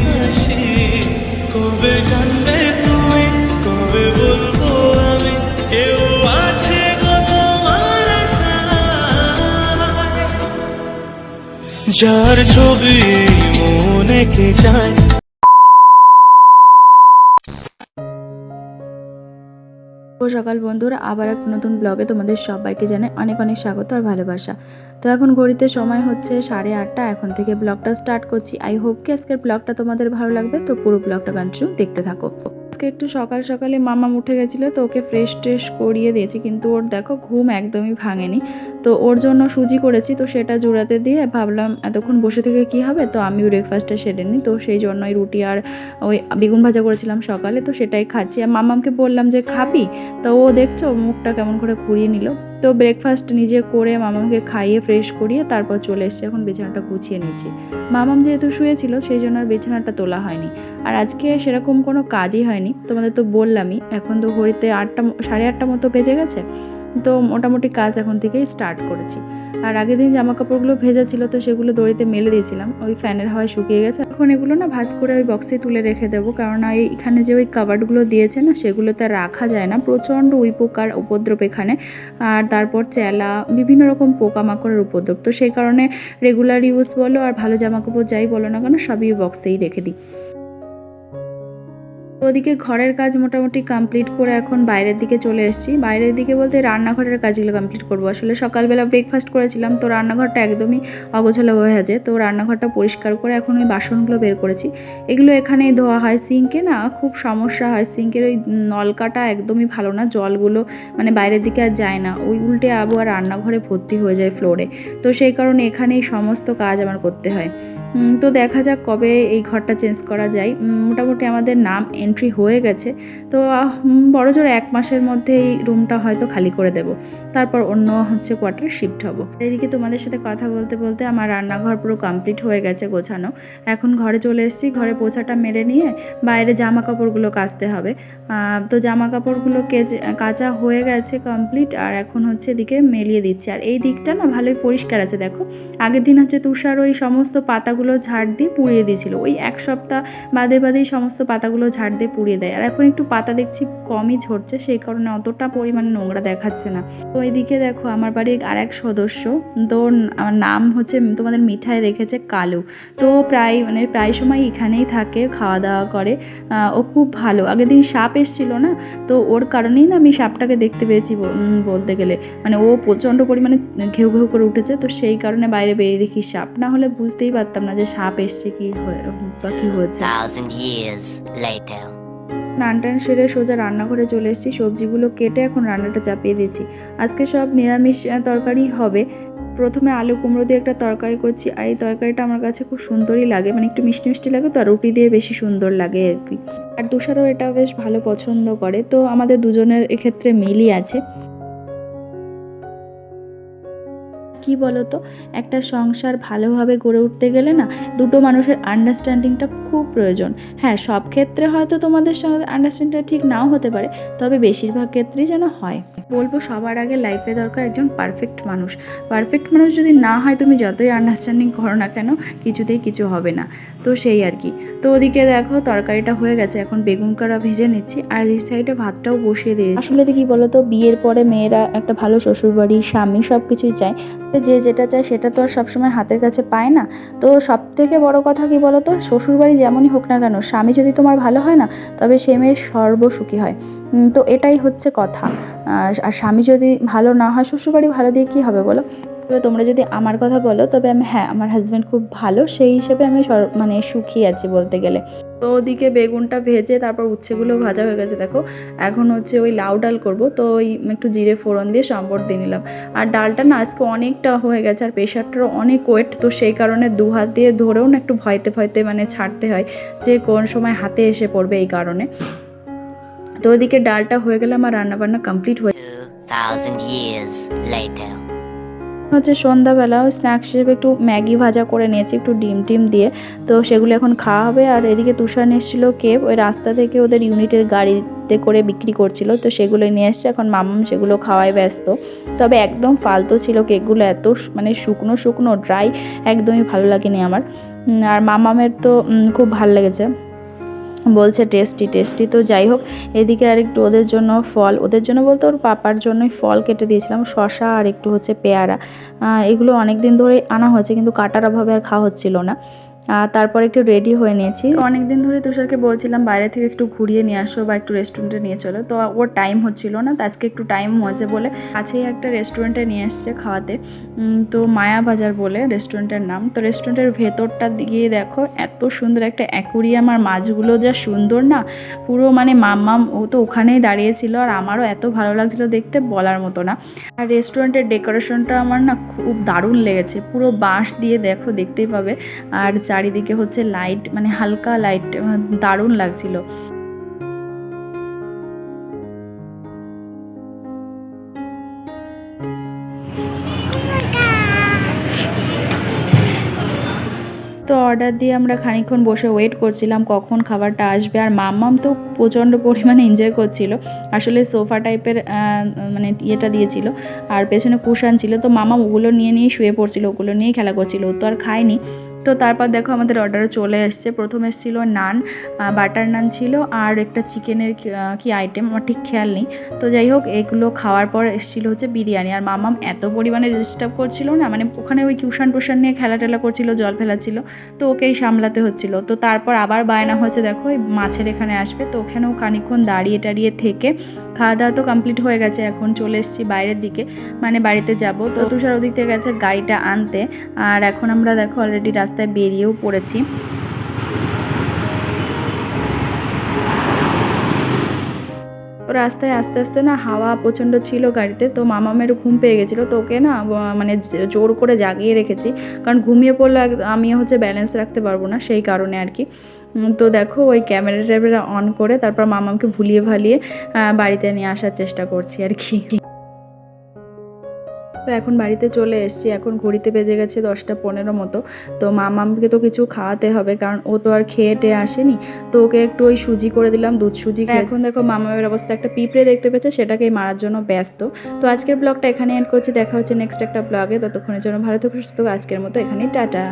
হাসি। কবে জানবে তুমি, কবে বলবো আমি, কেউ আছে গো তোমার আশায়, যার ছবি মনে কে যায়। সকাল বন্ধুরা, আবার এক নতুন ব্লগে তোমাদের সবাইকে জানাই অনেক অনেক স্বাগত আর ভালোবাসা। তো এখন ঘড়িতে সময় হচ্ছে 8:30। এখন থেকে ব্লগটা স্টার্ট করছি। আই হোপ কি আজকের ব্লগটা তোমাদের ভালো লাগবে, তো পুরো ব্লগটা কন্টিনিউ দেখতে থাকো। আজকে একটু সকাল সকালে মামা উঠে গেছিলো, তো ওকে ফ্রেশ ট্রেশ করিয়ে দিয়েছি, কিন্তু ওর দেখো ঘুম একদমই ভাঙেনি। তো ওর জন্য সুজি করেছি, তো সেটা জোড়াতে দিয়ে ভাবলাম এতক্ষণ বসে থেকে কি হবে, তো আমি ব্রেকফাস্টটা সেরে নিই। তো সেই জন্যই রুটি আর ওই বেগুন ভাজা করেছিলাম সকালে, তো সেটাই খাচ্ছি। আর মামামকে বললাম যে খাবি, তো ও দেখছো মুখটা কেমন করে ঘুরিয়ে নিল। তো ব্রেকফাস্ট নিজে করে মামামকে খাইয়ে ফ্রেশ করিয়ে তারপর চলে এসেছি, এখন বিছানাটা গুছিয়ে নিচ্ছি। মামাম যেহেতু শুয়েছিল সেই জন্য আর বিছানাটা তোলা হয়নি। আর আজকে সেরকম কোনো কাজই হয়নি, তোমাদের তো বললামই। এখন তো ঘড়িতে 8:30 মতো বেজে গেছে, তো মোটামুটি কাজ এখন থেকেই স্টার্ট করেছি। আর আগের দিন জামা কাপড়গুলো ভেজা ছিল, তো সেগুলো দড়িতে মেলে দিয়েছিলাম, ওই ফ্যানের হাওয়ায় শুকিয়ে গেছে। এখন এগুলো না ভাঁজ করে ওই বক্সে তুলে রেখে দেবো, কারণ এখানে যে ওই কাবার্ডগুলো দিয়েছে না, সেগুলোতে রাখা যায় না, প্রচণ্ড উই পোকার উপদ্রব এখানে। আর তারপর চেলা, বিভিন্ন রকম পোকামাকড়ের উপদ্রব, তো সেই কারণে রেগুলার ইউজ বলো আর ভালো জামা কাপড় যাই বলো না কেন, সবই বক্সেই রেখে দিই। ওদিকে ঘরের কাজ মোটামুটি কমপ্লিট করে এখন বাইরের দিকে চলে এসেছি। বাইরের দিকে বলতে রান্নাঘরের কাজগুলো কমপ্লিট করবো। আসলে সকালবেলা ব্রেকফাস্ট করেছিলাম, তো রান্নাঘরটা একদমই অগোছালো হয়ে আছে, তো রান্নাঘরটা পরিষ্কার করে এখন ওই বাসনগুলো বের করেছি। এগুলো এখানেই ধোয়া হয়। সিঙ্কে না খুব সমস্যা হয়, সিঙ্কের ওই নলকাটা একদমই ভালো না, জলগুলো মানে বাইরের দিকে আর যায় না, ওই উল্টে আবার রান্নাঘরে ভর্তি হয়ে যায় ফ্লোরে। তো সেই কারণে এখানেই সমস্ত কাজ আমার করতে হয়। তো দেখা যাক কবে এই ঘরটা চেঞ্জ করা যায়। মোটামুটি আমাদের নাম এন্ট্রি হয়ে গেছে, তো বড়জোর 1 মাসের মধ্যে এই রুমটা হয়তো খালি করে দেব, তারপর অন্য কোয়ার্টারে শিফট হব। এদিকে তোমাদের সাথে কথা বলতে বলতে আমার রান্নাঘর পুরো কমপ্লিট হয়ে গেছে গোছানো। এখন ঘরে চলে এসেছি, ঘরে পোছাটা মেরে নিয়ে বাইরে জামা কাপড়গুলো কাচতে হবে। তো জামা কাপড়গুলো কাচা হয়ে গেছে কমপ্লিট, আর এখন এদিকে মেলিয়ে দিচ্ছি। আর এই দিকটা না ভালোই পরিষ্কার আছে, দেখো আগের দিন তুষার ওই সমস্ত পাতাগুলো ঝাড় দিয়ে পুড়িয়ে দিয়েছিল, ওই 1 সপ্তাহ বাদেই সমস্ত পাতাগুলো ঝাড় দিয়ে পুড়িয়ে দেয়। আর এখন একটু পাতা দেখছি কমই ঝরছে, সেই কারণে অতটা পরিমাণে নোংরা দেখাচ্ছে না। তো এইদিকে দেখো আমার বাড়ির আর এক সদস্য, তো আমার নাম তোমাদের মিঠাই রেখেছে কালু। তো প্রায় সময় এখানেই থাকে, খাওয়া দাওয়া করে। ও খুব ভালো। আগের দিন সাপ এসেছিল না, তো ওর কারণেই না আমি সাপটাকে দেখতে পেয়েছি বলতে গেলে। মানে ও প্রচণ্ড পরিমাণে ঘেউ ঘেউ করে উঠেছে, তো সেই কারণে বাইরে বেরিয়ে দেখি সাপ, না হলে বুঝতেই পারতাম না যে সাপ এসছে কি হয়েছে। স্নান টান সেরে সোজা রান্নাঘরে চলে এসেছি, সবজিগুলো কেটে এখন রান্নাটা চাপিয়ে দিয়েছি। আজকে সব নিরামিষ তরকারি হবে। প্রথমে আলু কুমড়ো দিয়ে একটা তরকারি করছি, আর এই তরকারিটা আমার কাছে খুব সুন্দরই লাগে, মানে একটু মিষ্টি মিষ্টি লাগে, তো আর রুটি দিয়ে বেশি সুন্দর লাগে আর কি। আর তুষারও এটা বেশ ভালো পছন্দ করে, তো আমাদের দুজনের এক্ষেত্রে মিলই আছে। কি বলতো, একটা সংসার ভালোভাবে গড়ে উঠতে গেলে না দুটো মানুষের আন্ডারস্ট্যান্ডিংটা খুব প্রয়োজন। হ্যাঁ, সব ক্ষেত্রে হয়তো তোমাদের সঙ্গে আন্ডারস্ট্যান্ডিংটা ঠিক নাও হতে পারে, তবে বেশিরভাগ ক্ষেত্রেই যেন হয়। বলবো সবার আগে লাইফে দরকার একজন পারফেক্ট মানুষ। পারফেক্ট মানুষ যদি না হয়, তুমি যতই আন্ডারস্ট্যান্ডিং করো না কেন, কিছুতেই কিছু হবে না। তো সেই আর কি। তো ওদিকে দেখো তরকারিটা হয়ে গেছে, এখন বেগুন কড়া ভেজে নিচ্ছি, আর এই সাইডে ভাতটাও বসিয়ে দিয়েছি। আসলে কি বলতো, বিয়ের পরে মেয়েরা একটা ভালো শ্বশুরবাড়ি, স্বামী, সব কিছুই চায়। যে যেটা চায় সেটা তো আর সবসময় হাতের কাছে পায় না। তো সব থেকে বড় কথা কি বলতো, শ্বশুরবাড়ি যেমনই হোক না কেন, স্বামী যদি তোমার ভালো হয় না, তবে সে মেয়ে সর্বসুখী হয়। তো এটাই হচ্ছে কথা। আর স্বামী যদি ভালো না হয়, শ্বশুরবাড়ি ভালো দিয়ে কী হবে বলো। তবে তোমরা যদি আমার কথা বলো, তবে আমার হাজব্যান্ড খুব ভালো, সেই হিসেবে আমি সুখী আছি বলতে গেলে। তো ওদিকে বেগুনটা ভেজে তারপর উচ্ছেগুলো ভাজা হয়ে গেছে, দেখো এখন ওই লাউ ডাল করব, তো ওই একটু জিরে ফোড়ন দিয়ে সম্বর দিয়ে নিলাম। আর ডালটা না আজকে অনেকটা হয়ে গেছে, আর প্রেশারটারও অনেক ওয়েট, তো সেই কারণে 2 হাত দিয়ে ধরেও না একটু ভয়তে ছাড়তে হয়, যে কোন সময় হাতে এসে পড়বে, এই কারণে। তো ওদিকে ডালটা হয়ে গেলে আমার রান্নাবান্না কমপ্লিট হয়ে। 2000 years later. হচ্ছে সন্ধ্যাবেলা স্ন্যাক্স হিসেবে একটু ম্যাগি ভাজা করে নিয়েছি একটু ডিম টিম দিয়ে, তো সেগুলো এখন খাওয়া হবে। আর এদিকে তুষার এসেছিল কেক, ওই রাস্তা থেকে ওদের ইউনিটের গাড়িতে করে বিক্রি করছিল, তো সেগুলোই নিয়ে এসছে। এখন মাম্মাম সেগুলো খাওয়ায় ব্যস্ত। তবে একদম ফালতু ছিল কেকগুলো, এত মানে শুকনো শুকনো ড্রাই, একদমই ভালো লাগেনি আমার। আর মাম্মামের তো খুব ভালো লেগেছে, বলছে টেস্টি টেস্টি। তো যাই হোক, এদিকে আর একটু ওদের জন্য ফল, ওদের জন্য বলতে ওর পাপার জন্যই ফল কেটে দিয়েছিলাম, শশা আর একটু হচ্ছে পেয়ারা। এগুলো অনেক দিন ধরে আনা হয়েছে কিন্তু কাটার অভাবে আর খাওয়া হচ্ছিল না। তারপর একটু রেডি হয়ে নিয়েছি। তো অনেকদিন ধরে তুষারকে বলছিলাম বাইরে থেকে একটু ঘুরিয়ে নিয়ে আসো বা একটু রেস্টুরেন্টে নিয়ে চলো, তো ওর টাইম হচ্ছিল না, তো আজকে একটু টাইম হয়েছে বলে কাছেই একটা রেস্টুরেন্টে নিয়ে এসছে খাওয়াতে। তো মায়া বাজার বলে রেস্টুরেন্টের নাম। তো রেস্টুরেন্টের ভেতরটা গিয়ে দেখো এত সুন্দর একটা অ্যাকুরিয়াম, আর মাছগুলো যা সুন্দর না, পুরো মানে মাম্মাম ও তো ওখানেই দাঁড়িয়েছিল, আর আমারও এত ভালো লাগছিল দেখতে, বলার মতো না। আর রেস্টুরেন্টের ডেকোরেশনটা আমার না খুব দারুণ লেগেছে, পুরো বাঁশ দিয়ে দেখো, দেখতেই পাবে। আর চারিদিকে হচ্ছে লাইট, মানে হালকা লাইট, দারুণ লাগছিল। তো অর্ডার দিয়ে আমরা খানিকক্ষণ বসে ওয়েট করছিলাম কখন খাবারটা আসবে। আর মাম্মাম তো প্রচণ্ড পরিমাণে এনজয় করছিল। আসলে সোফা টাইপের মানে ইয়েটা দিয়েছিল, আর পেছনে কুশান ছিল, তো মাম্মাম ওগুলো নিয়ে নিয়ে শুয়ে পড়ছিল, ওগুলো নিয়েই খেলা করছিল, ও তো আর খায়নি। তো তারপর দেখো আমাদের অর্ডারে চলে এসছে। প্রথম এসেছিলো নান, বাটার নান ছিল, আর একটা চিকেনের কি আইটেম আমার ঠিক খেয়াল নেই। তো যাই হোক, এগুলো খাওয়ার পর এসেছিলো হচ্ছে বিরিয়ানি। আর মামাম এত পরিমাণে ডিস্টার্ব করছিল না, মানে ওখানে ওই টিউশন নিয়ে খেলা টেলা করছিল, জল ফেলাচ্ছিল, তো ওকেই সামলাতে হচ্ছিল। তো তারপর আবার বায়না হচ্ছে দেখো ওই মাছের এখানে আসবে, তো ওখানেও খানিকক্ষণ দাঁড়িয়ে টাড়িয়ে থেকে খাওয়া দাওয়া তো কমপ্লিট হয়ে গেছে। এখন চলে এসেছি বাইরের দিকে, মানে বাড়িতে যাব। তো তুষার ওদিক থেকে গেছে গাড়িটা আনতে, আর এখন আমরা দেখো অলরেডি রাস্তায় বেরিয়েও পড়েছি। রাস্তায় আস্তে আস্তে না হাওয়া প্রচণ্ড ছিল গাড়িতে, তো মামামের ঘুম পেয়ে গেছিলো, তো ওকে না মানে জোর করে জাগিয়ে রেখেছি, কারণ ঘুমিয়ে পড়লে আমি হচ্ছে ব্যালেন্স রাখতে পারবো না, সেই কারণে আর কি। তো দেখো ওই ক্যামেরা অন করে তারপর মামামকে ভুলিয়ে ভালিয়ে বাড়িতে নিয়ে আসার চেষ্টা করছি আর কি। তো এখন বাড়িতে চলে এসেছি, এখন ঘড়িতে বেজে গেছে 10টা 15 মতো। তো মামামকে তো কিছু খাওয়াতে হবে, কারণ ও তো আর খেয়ে টেয়ে আসেনি। তো ওকে একটু ওই সুজি করে দিলাম, দুধ সুজি খেয়ে। এখন দেখো মামামের অবস্থা, একটা পিঁপড়ে দেখতে পেয়েছে, সেটাকেই মারার জন্য ব্যস্ত। তো আজকের ব্লগটা এখানে এন্ড করছি, দেখা হচ্ছে নেক্সট একটা ব্লগে। ততক্ষণের জন্য ভালো থেকো, সুস্থ থেকো। আজকের মতো এখানেই টাটা।